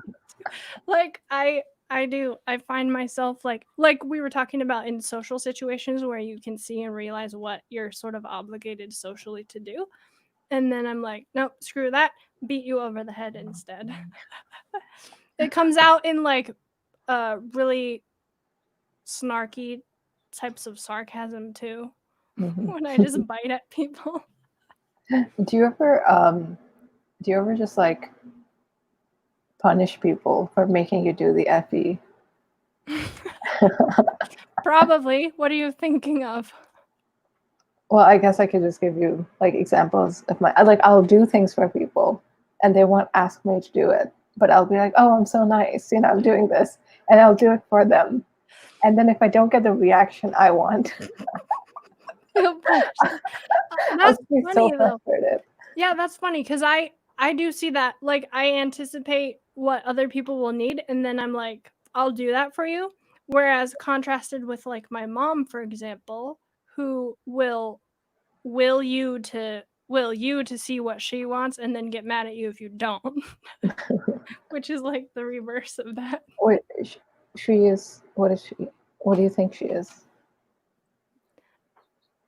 Like I do. I find myself like we were talking about in social situations where you can see and realize what you're sort of obligated socially to do. And then I'm like, nope, screw that. Beat you over the head instead. It comes out in like really snarky types of sarcasm too. Mhm. When I just bite at people. Do you ever just like punish people for making you do the FE? Probably. What are you thinking of? Well, I guess I could just give you like examples of my like I'll do things for people and they won't ask me to do it, but I'll be like, "Oh, I'm so nice, I'm doing this," and I'll do it for them. And then if I don't get the reaction I want, You'll punish them. I'll That's just be so funny though. frustrated. Yeah, that's funny because I do see that. Like I anticipate what other people will need, and then I'm like, I'll do that for you. Whereas contrasted with like my mom, for example, who will you to see what she wants and then get mad at you if you don't, which is like the reverse of that. Wait, she is. What is she? What do you think she is?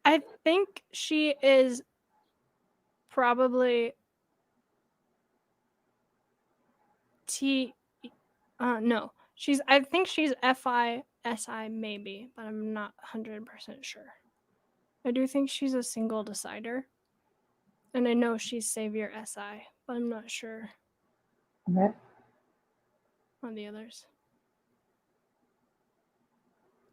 I think she is probably no. I think she's FISI maybe, but I'm not 100% sure. I do think she's a single decider. And I know she's Savior SI, but I'm not sure Okay. on the others.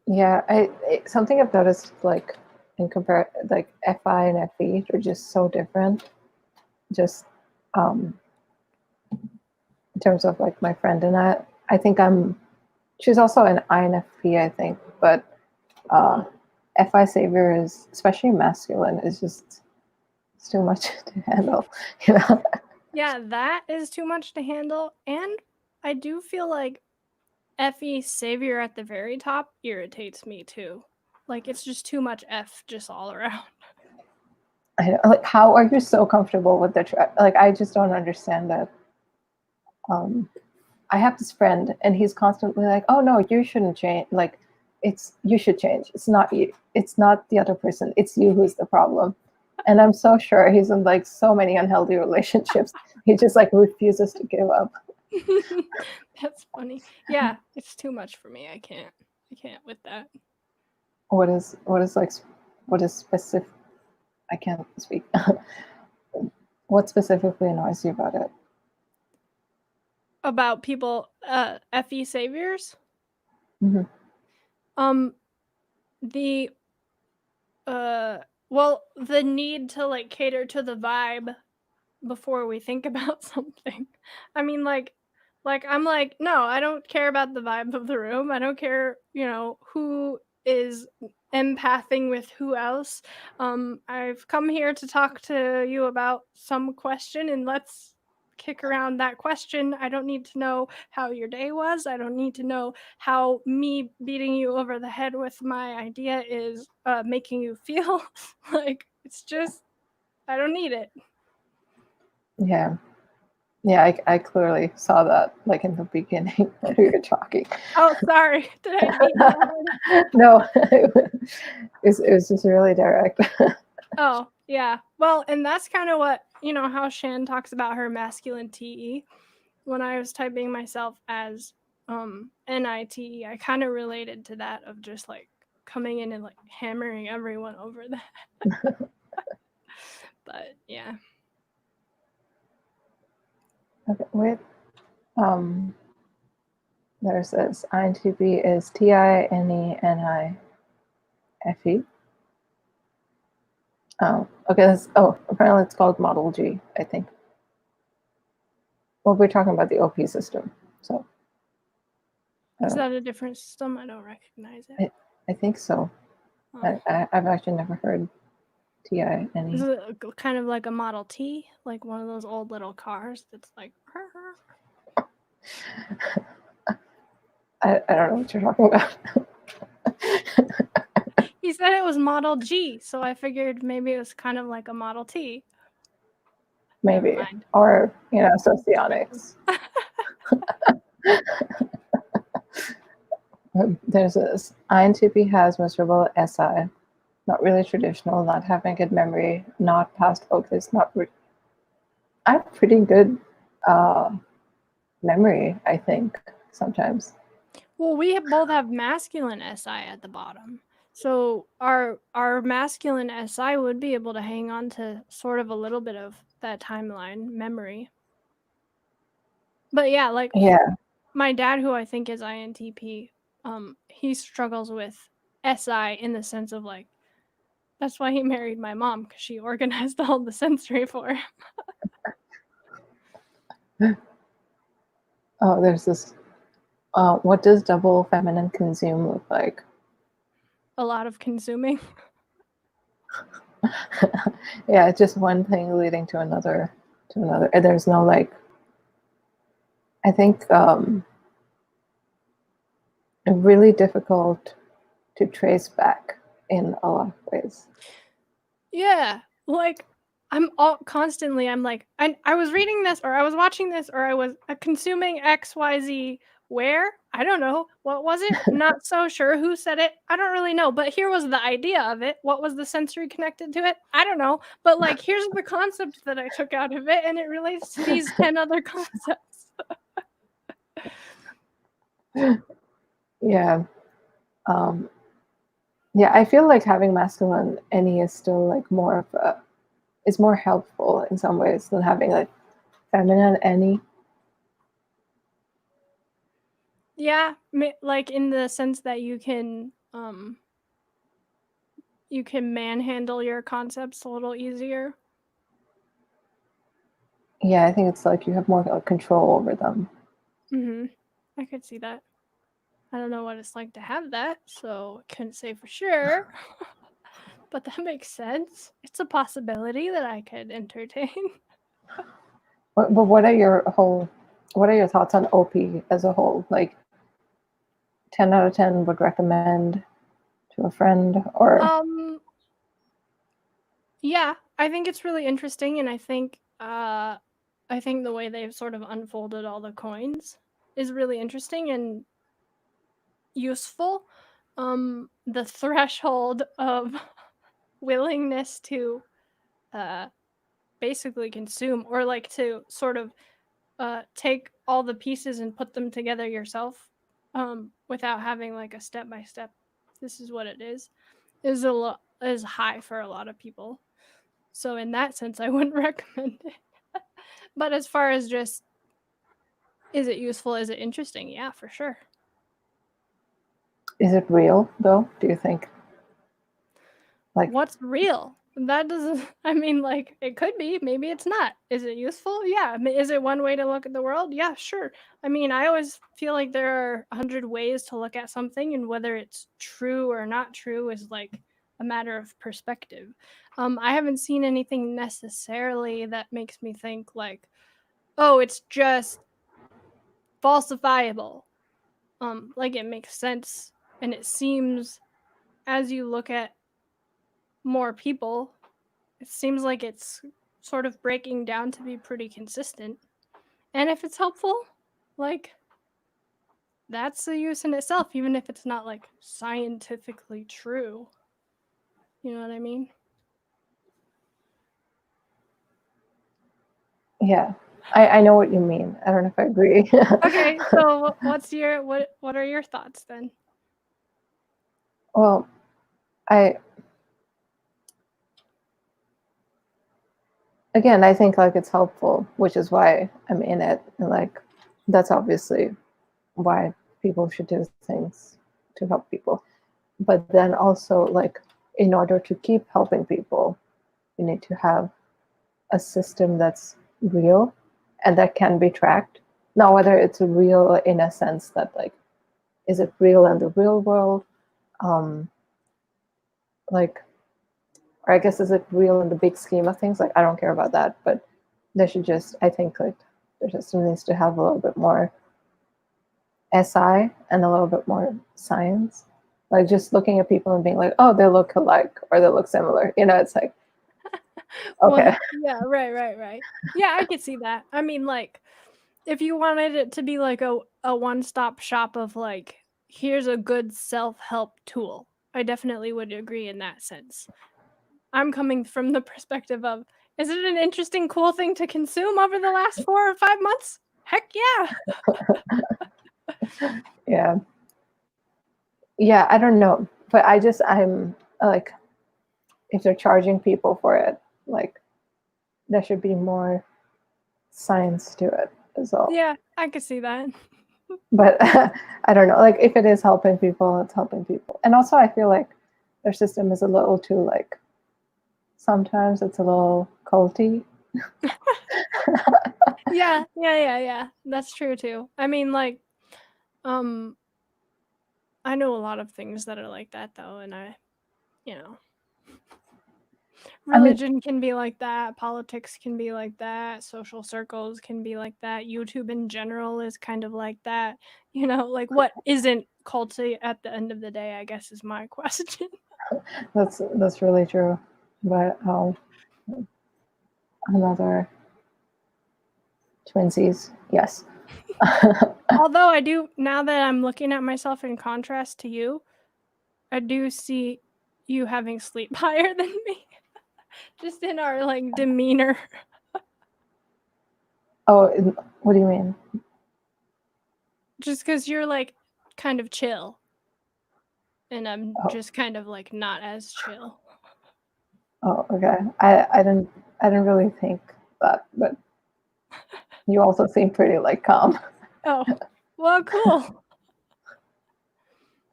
Yeah, something I've noticed, like like FI and FE, they're just so different. Just in terms of like my friend and I think she's also an INFP, I think, but FI Savior is, especially masculine, is just it's too much to handle, you know. Yeah, that is too much to handle, and I do feel like FE Savior at the very top irritates me too. Like it's just too much F just all around. I know, like, how are you so comfortable with the like? I just don't understand that. I have this friend, and he's constantly like, "Oh no, you shouldn't change. Like, you should change. It's not you. It's not the other person. It's you who's the problem." And I'm so sure he's in like so many unhealthy relationships. He just like refuses to give up. That's funny. Yeah, it's too much for me. I can't with that. What is specific? I can't speak. What specifically annoys you about it? About people FE Saviors? Mm-hmm. The well, the need to like cater to the vibe before we think about something. I mean, like I'm like, no, I don't care about the vibe of the room. I don't care, who is empathing with who else. I've come here to talk to you about some question, and let's kick around that question. I don't need to know how your day was. I don't need to know how me beating you over the head with my idea is making you feel. Like it's just, I don't need it. Yeah. Yeah, I clearly saw that like in the beginning when we were talking. Oh, sorry. Did I beat you over? No, it was just really direct. Oh, yeah. Well, and that's kind of what, how Shan talks about her masculine TE. When I was typing myself as NITE, I kind of related to that of just like coming in and like hammering everyone over that. But yeah. Okay, wait. There's this INTP is TINENIFE. Oh, okay. Apparently it's called Model G, I think. Well, we're talking about the OP system, so. Is that a different system? I don't recognize it. I think so. Oh. I've actually never heard TINE. Is it kind of like a Model T, like one of those old little cars that's like. I don't know what you're talking about. He said it was Model G, so I figured maybe it was kind of like a Model T. Maybe. Or, socionics. There's this INTP has miserable SI, not really traditional, not having good memory, not past focus, I have pretty good memory, I think, sometimes. Well, we both have masculine SI at the bottom. So our masculine SI would be able to hang on to sort of a little bit of that timeline memory. But yeah, like my dad, who I think is INTP, he struggles with SI in the sense of like, that's why he married my mom, because she organized all the sensory for him. Oh, there's this. What does double feminine consume look like? A lot of consuming. Yeah, it's just one thing leading to another, And there's no like. I think really difficult to trace back in a lot of ways. Yeah, like I'm like, I was reading this, or I was watching this, or I was consuming XYZ Where? I don't know. What was it? Not so sure. Who said it? I don't really know. But here was the idea of it. What was the sensory connected to it? I don't know. But like, here's the concept that I took out of it, and it relates to these 10 other concepts. Yeah. Yeah, I feel like having masculine any is still like more of a, is more helpful in some ways than having like feminine any. Yeah, like in the sense that you can manhandle your concepts a little easier. Yeah, I think it's like you have more control over them. I could see that. I don't know what it's like to have that, so I couldn't say for sure. But that makes sense. It's a possibility that I could entertain. But what are your thoughts on OP as a whole? Like 10 out of 10 would recommend to a friend or Yeah, I think it's really interesting, and I think the way they've sort of unfolded all the coins is really interesting and useful. The threshold of willingness to basically consume, or like to sort of take all the pieces and put them together yourself, without having like a step by step, this is what it is high for a lot of people. So in that sense, I wouldn't recommend it. But as far as just, is it useful? Is it interesting? Yeah, for sure. is it real though? Do you think? Like, What's real? That doesn't, I mean, like, it could be, maybe it's not. Is it useful? Yeah. Is it one way to look at the world? Yeah, sure. I mean, I always feel like there are 100 ways to look at something, and whether it's true or not true is like a matter of perspective. I haven't seen anything necessarily that makes me think like, oh, it's just falsifiable. Like, it makes sense, and it seems, as you look at more people, it seems like it's sort of breaking down to be pretty consistent. And if it's helpful, like, that's a use in itself, even if it's not like scientifically true. You know what I mean? yeah, I know what you mean. I don't know if I agree. Okay, so what are your thoughts then? Well, I again, I think like it's helpful, which is why I'm in it, and like that's obviously why people should do things to help people. But then also, like, in order to keep helping people, you need to have a system that's real and that can be tracked. Now, whether it's real in a sense that, like, is it real in the real world? Like, or I guess, is it real in the big scheme of things? Like, I don't care about that, but there should just, I think, like, the system needs to have a little bit more SI and a little bit more science. Like, just looking at people and being like, oh, they look alike or they look similar. You know, it's like, okay. Well, yeah, right. Yeah, I could see that. I mean, like, if you wanted it to be like a one-stop shop of like, here's a good self-help tool, I definitely would agree in that sense. I'm coming from the perspective of, is it an interesting, cool thing to consume over the last 4 or 5 months? Heck yeah. Yeah. Yeah, I don't know. But I'm like, if they're charging people for it, like, there should be more science to it as well. Yeah, I could see that. But I don't know. Like, if it is helping people, it's helping people. And also, I feel like their system is a little too, like, sometimes it's a little culty. Yeah. That's true too. I mean, like, I know a lot of things that are like that though, and you know, I mean, religion can be like that, politics can be like that, social circles can be like that, YouTube in general is kind of like that. You know, like, what isn't culty at the end of the day, I guess, is my question. that's really true. But another twinsies, yes. Although I do, now that I'm looking at myself in contrast to you, I do see you having sleep higher than me. Just in our like demeanor. Oh, what do you mean? Just because you're like kind of chill. And I'm Oh, just kind of like not as chill. oh, okay. I didn't really think that, but you also seem pretty like calm. Oh, well, cool.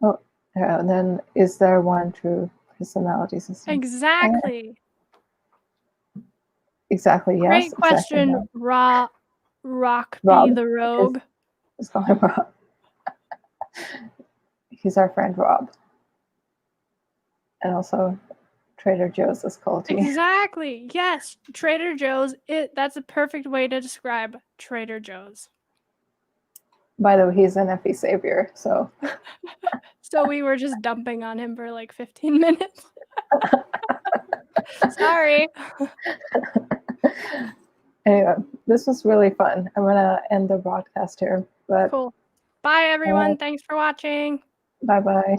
Oh, yeah, and then is there one true personality system? Exactly. Exactly yes, Great exactly question, no. Rockby Rob, the because Rogue. let's call him Rob. He's our friend Rob, and also Trader Joe's is culty. Exactly. Yes, Trader Joe's. That's a perfect way to describe Trader Joe's. By the way, he's an FE savior, so So we were just dumping on him for like 15 minutes. Sorry. anyway, this was really fun. I'm gonna end the broadcast here, but Cool. Bye, everyone. Thanks for watching. bye bye.